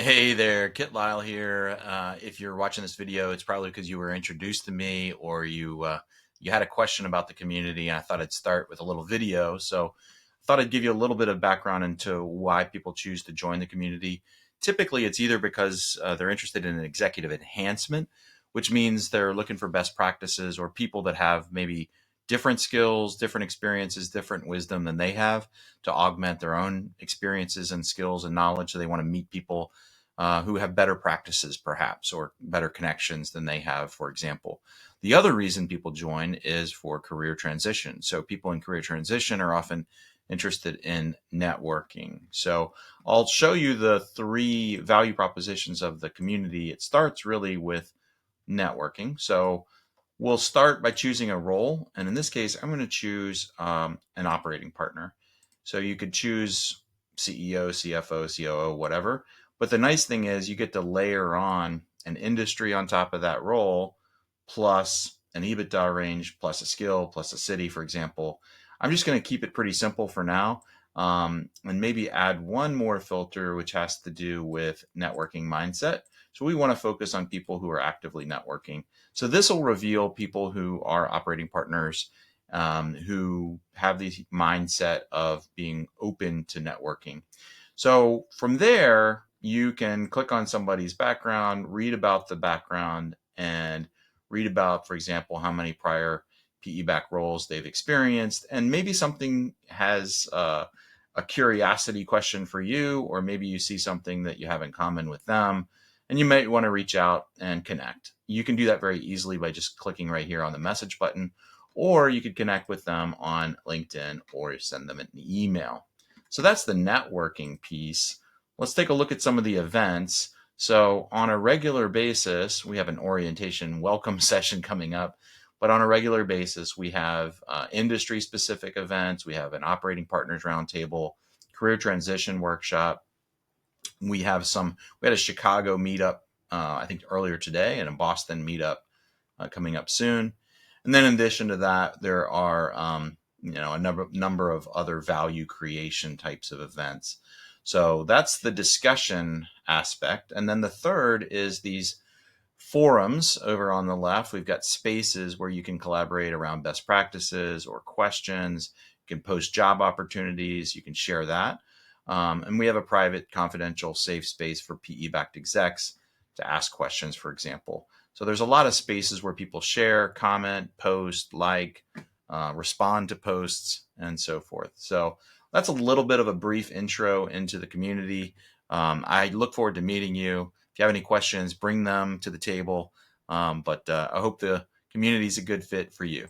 Hey there, Kit Lyle here. If you're watching this video, it's probably because you were introduced to me or you had a question about the community, and I thought I'd start with a little video. So I thought I'd give you a little bit of background into why people choose to join the community. Typically, it's either because they're interested in an executive enhancement, which means they're looking for best practices or people that have maybe different skills, different experiences, different wisdom than they have to augment their own experiences and skills and knowledge. So they want to meet people who have better practices, perhaps, or better connections than they have, for example. The other reason people join is for career transition. So people in career transition are often interested in networking. So I'll show you the three value propositions of the community. It starts really with networking. So we'll start by choosing a role. And in this case, I'm going to choose an operating partner. So you could choose CEO, CFO, COO, whatever. But the nice thing is you get to layer on an industry on top of that role, plus an EBITDA range, plus a skill, plus a city, for example. I'm just going to keep it pretty simple for now, and maybe add one more filter, which has to do with networking mindset. So we want to focus on people who are actively networking. So this will reveal people who are operating partners, who have the mindset of being open to networking. So from there, you can click on somebody's background, read about the background, and read about, for example, how many prior PE back roles they've experienced. And maybe something has a curiosity question for you, or maybe you see something that you have in common with them, and you might want to reach out and connect. You can do that very easily by just clicking right here on the message button, or you could connect with them on LinkedIn or send them an email. So that's the networking piece. Let's take a look at some of the events. So on a regular basis, we have an orientation welcome session coming up. But on a regular basis, we have industry-specific events. We have an operating partners roundtable, career transition workshop. We had a Chicago meetup, I think earlier today, and a Boston meetup coming up soon. And then in addition to that, there are a number of other value creation types of events. So that's the discussion aspect. And then the third is these forums over on the left. We've got spaces where you can collaborate around best practices or questions. You can post job opportunities. You can share that. And we have a private, confidential, safe space for PE-backed execs to ask questions, for example. So there's a lot of spaces where people share, comment, post, respond to posts, and so forth. So that's a little bit of a brief intro into the community. I look forward to meeting you. If you have any questions, bring them to the table. But I hope the community is a good fit for you.